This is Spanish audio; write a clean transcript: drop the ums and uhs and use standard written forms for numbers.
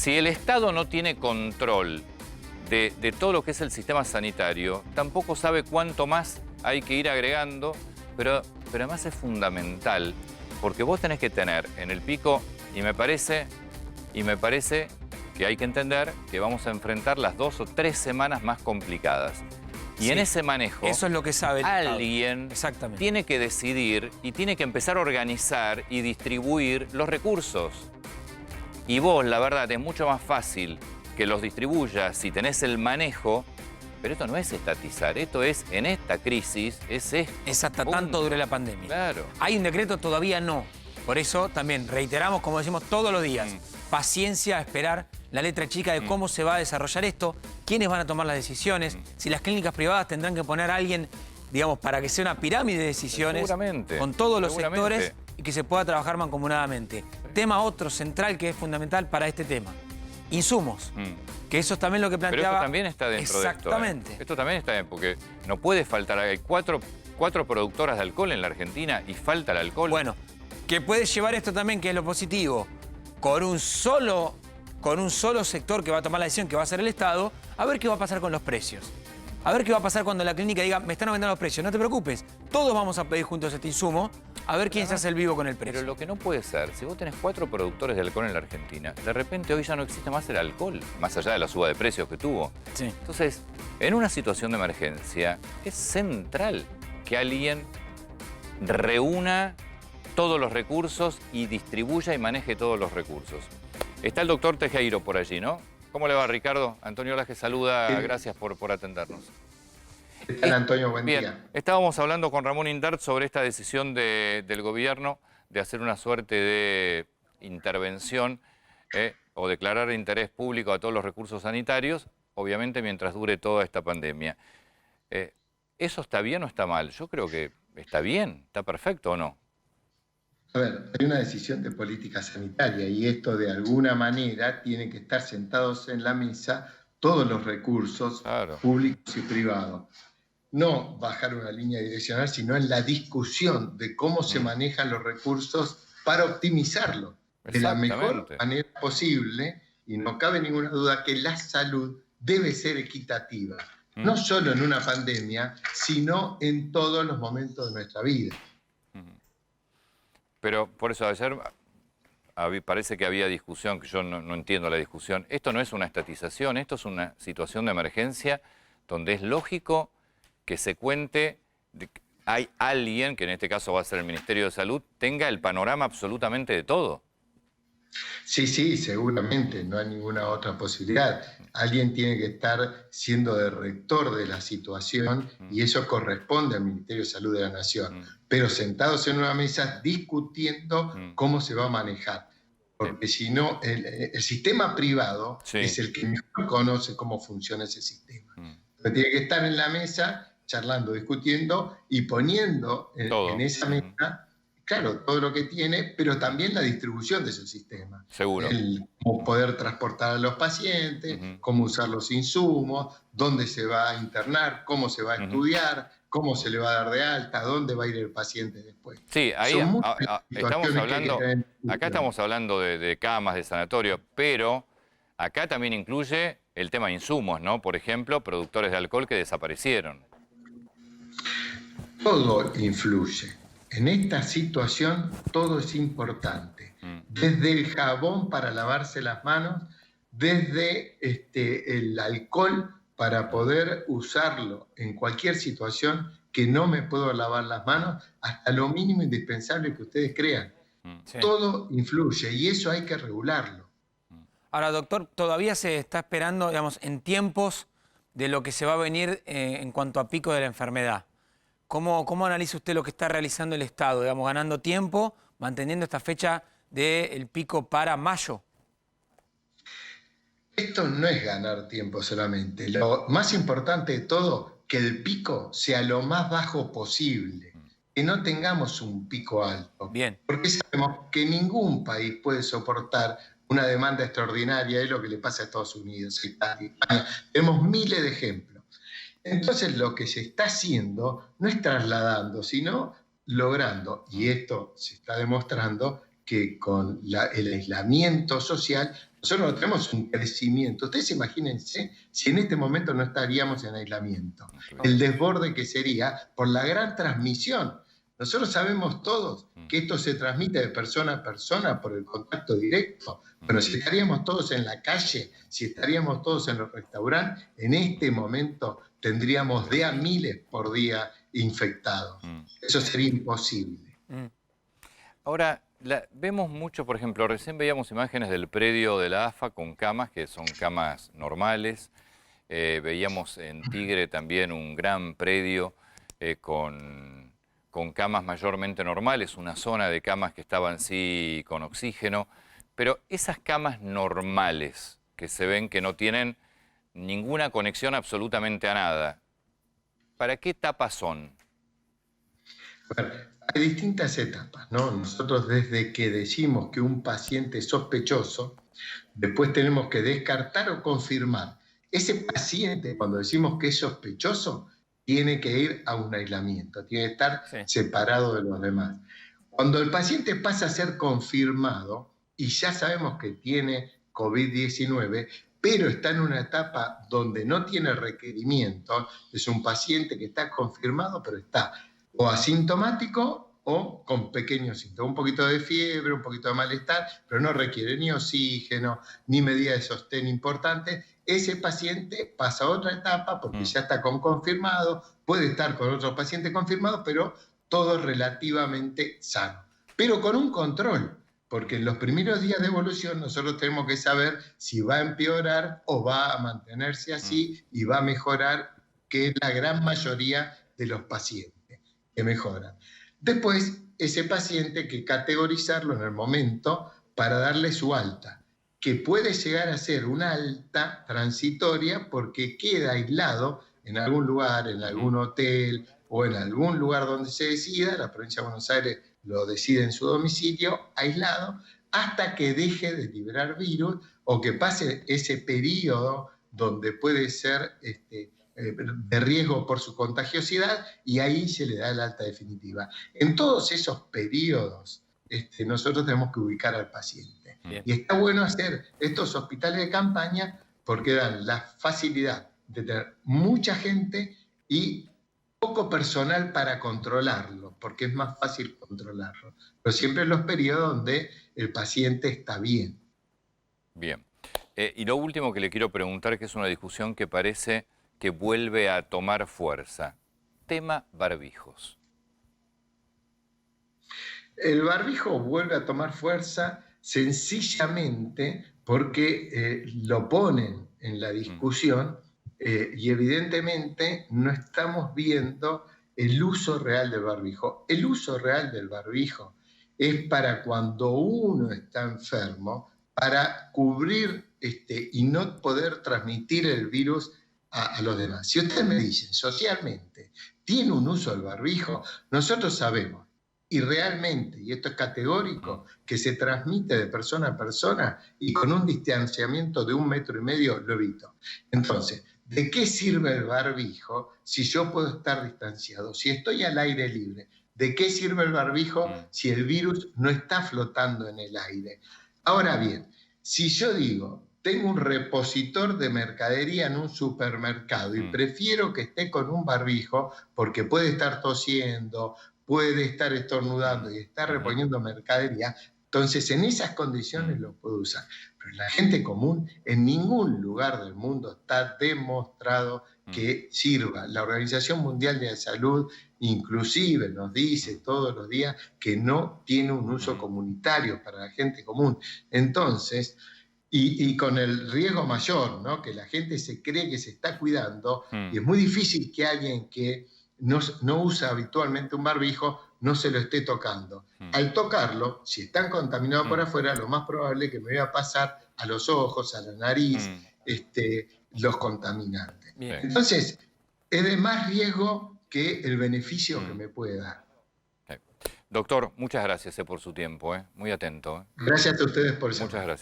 Si el Estado no tiene control de todo lo que es el sistema sanitario, tampoco sabe cuánto más hay que ir agregando, pero además es fundamental, porque vos tenés que tener en el pico, y me parece que hay que entender que vamos a enfrentar las 2 o 3 semanas más complicadas. Y sí, en ese manejo, eso es lo que sabe el alguien tiene que decidir y tiene que empezar a organizar y distribuir los recursos. Y vos, la verdad, es mucho más fácil que los distribuyas si tenés el manejo, pero esto no es estatizar, esto es, en esta crisis, es esto. Es hasta tanto dure la pandemia. Claro. ¿Hay un decreto? Todavía no. Por eso también reiteramos, como decimos todos los días, paciencia a esperar la letra chica de cómo se va a desarrollar esto, quiénes van a tomar las decisiones, si las clínicas privadas tendrán que poner a alguien, digamos, para que sea una pirámide de decisiones con todos los sectores y que se pueda trabajar mancomunadamente. Tema otro central que es fundamental para este tema, insumos, que eso es también lo que planteaba. Pero esto también está dentro de esto. Exactamente. Esto también está bien, porque no puede faltar. Hay cuatro productoras de alcohol en la Argentina y falta el alcohol. Bueno, que puede llevar esto también, que es lo positivo, con un solo sector que va a tomar la decisión, que va a ser el Estado, a ver qué va a pasar con los precios. A ver qué va a pasar cuando la clínica diga, me están aumentando los precios. No te preocupes, todos vamos a pedir juntos este insumo, a ver quién se hace el vivo con el precio. Pero lo que no puede ser, si vos tenés 4 productores de alcohol en la Argentina, de repente hoy ya no existe más el alcohol, más allá de la suba de precios que tuvo. Sí. Entonces, en una situación de emergencia, es central que alguien reúna todos los recursos y distribuya y maneje todos los recursos. Está el doctor Tejero por allí, ¿no? ¿Cómo le va, Ricardo? Antonio Laje saluda, gracias por atendernos. ¿Qué tal, Antonio? Buen Bien, día. estábamos hablando con Ramón Indart sobre esta decisión del gobierno de hacer una suerte de intervención o declarar interés público a todos los recursos sanitarios, obviamente mientras dure toda esta pandemia. ¿Eso está bien o está mal? Yo creo que está bien, está perfecto, ¿o no? A ver, hay una decisión de política sanitaria y esto de alguna manera tienen que estar sentados en la mesa todos los recursos públicos y privados. No bajar una línea direccional, sino en la discusión de cómo se manejan los recursos para optimizarlo de la mejor manera posible, y no cabe ninguna duda que la salud debe ser equitativa, no solo en una pandemia, sino en todos los momentos de nuestra vida. Pero por eso ayer parece que había discusión, que yo no entiendo la discusión. Esto no es una estatización, esto es una situación de emergencia donde es lógico que se cuente, hay alguien, que en este caso va a ser el Ministerio de Salud, tenga el panorama absolutamente de todo. Sí, sí, seguramente, no hay ninguna otra posibilidad. Alguien tiene que estar siendo de rector de la situación y eso corresponde al Ministerio de Salud de la Nación, pero sentados en una mesa discutiendo cómo se va a manejar. Porque si no, el sistema privado es el que mejor conoce cómo funciona ese sistema. Pero tiene que estar en la mesa, charlando, discutiendo y poniendo en esa mesa, claro, todo lo que tiene, pero también la distribución de ese sistema. Seguro. Cómo poder transportar a los pacientes, cómo usar los insumos, dónde se va a internar, cómo se va a estudiar, cómo se le va a dar de alta, dónde va a ir el paciente después. Sí, ahí estamos hablando de camas, de sanatorio, pero acá también incluye el tema de insumos, ¿no? Por ejemplo, productores de alcohol que desaparecieron. Todo influye. En esta situación todo es importante. Desde el jabón para lavarse las manos, desde el alcohol para poder usarlo en cualquier situación que no me puedo lavar las manos, hasta lo mínimo indispensable que ustedes crean. Todo influye y eso hay que regularlo. Ahora, doctor, todavía se está esperando, digamos, en tiempos de lo que se va a venir en cuanto a pico de la enfermedad. ¿Cómo analiza usted lo que está realizando el Estado? Digamos, ganando tiempo, manteniendo esta fecha del pico para mayo. Esto no es ganar tiempo solamente. Lo más importante de todo, que el pico sea lo más bajo posible. Que no tengamos un pico alto. Bien. Porque sabemos que ningún país puede soportar una demanda extraordinaria. Es lo que le pasa a Estados Unidos, Italia, España. Tenemos miles de ejemplos. Entonces lo que se está haciendo no es trasladando, sino logrando, y esto se está demostrando, que con el aislamiento social Nosotros tenemos un crecimiento. Ustedes imagínense si en este momento no estaríamos en aislamiento. El desborde que sería por la gran transmisión. Nosotros sabemos todos que esto se transmite de persona a persona por el contacto directo, pero si estaríamos todos en la calle, si estaríamos todos en los restaurantes, en este momento tendríamos de a miles por día infectados. Eso sería imposible. Ahora, vemos mucho, por ejemplo, recién veíamos imágenes del predio de la AFA con camas, que son camas normales. Veíamos en Tigre también un gran predio con camas mayormente normales, una zona de camas que estaban sí con oxígeno. Pero esas camas normales que se ven que no tienen ninguna conexión absolutamente a nada, ¿para qué etapa son? Bueno, hay distintas etapas, ¿no? Nosotros desde que decimos que un paciente es sospechoso, después tenemos que descartar o confirmar. Ese paciente, cuando decimos que es sospechoso, tiene que ir a un aislamiento, tiene que estar separado de los demás. Cuando el paciente pasa a ser confirmado y ya sabemos que tiene COVID-19, pero está en una etapa donde no tiene requerimiento, es un paciente que está confirmado, pero está o asintomático o con pequeños síntomas, un poquito de fiebre, un poquito de malestar, pero no requiere ni oxígeno, ni medida de sostén importante. Ese paciente pasa a otra etapa porque ya está confirmado, puede estar con otros pacientes confirmados, pero todo relativamente sano. Pero con un control, porque en los primeros días de evolución nosotros tenemos que saber si va a empeorar o va a mantenerse así y va a mejorar, que es la gran mayoría de los pacientes que mejoran. Después, ese paciente hay que categorizarlo en el momento para darle su alta, que puede llegar a ser una alta transitoria porque queda aislado en algún lugar, en algún hotel o en algún lugar donde se decida, la provincia de Buenos Aires lo decide en su domicilio, aislado, hasta que deje de liberar virus o que pase ese periodo donde puede ser de riesgo por su contagiosidad y ahí se le da el alta definitiva. En todos esos periodos nosotros tenemos que ubicar al paciente. Bien. Y está bueno hacer estos hospitales de campaña porque dan la facilidad de tener mucha gente y poco personal para controlarlo, porque es más fácil controlarlo. Pero siempre en los periodos donde el paciente está bien. Bien. Y lo último que le quiero preguntar, que es una discusión que parece que vuelve a tomar fuerza. Tema barbijos. El barbijo vuelve a tomar fuerza sencillamente porque lo ponen en la discusión y evidentemente no estamos viendo el uso real del barbijo. El uso real del barbijo es para cuando uno está enfermo, para cubrir y no poder transmitir el virus a los demás. Si ustedes me dicen socialmente, ¿tiene un uso el barbijo? Nosotros sabemos, y realmente, y esto es categórico, que se transmite de persona a persona y con un distanciamiento de 1,5 metros lo evito. Entonces, ¿de qué sirve el barbijo si yo puedo estar distanciado? Si estoy al aire libre, ¿de qué sirve el barbijo si el virus no está flotando en el aire? Ahora bien, si yo digo, tengo un repositor de mercadería en un supermercado y prefiero que esté con un barbijo porque puede estar tosiendo, puede estar estornudando y estar reponiendo mercadería, entonces en esas condiciones lo puedo usar. Pero la gente común, en ningún lugar del mundo está demostrado que sirva. La Organización Mundial de la Salud inclusive nos dice todos los días que no tiene un uso comunitario para la gente común. Entonces, y con el riesgo mayor, ¿no? Que la gente se cree que se está cuidando y es muy difícil que alguien que no usa habitualmente un barbijo no se lo esté tocando. Al tocarlo, si están contaminados por afuera, lo más probable es que me voy a pasar a los ojos, a la nariz, los contaminantes. Bien. Entonces, es de más riesgo que el beneficio que me puede dar. Doctor, muchas gracias por su tiempo, muy atento. Gracias a ustedes por eso. Muchas gracias.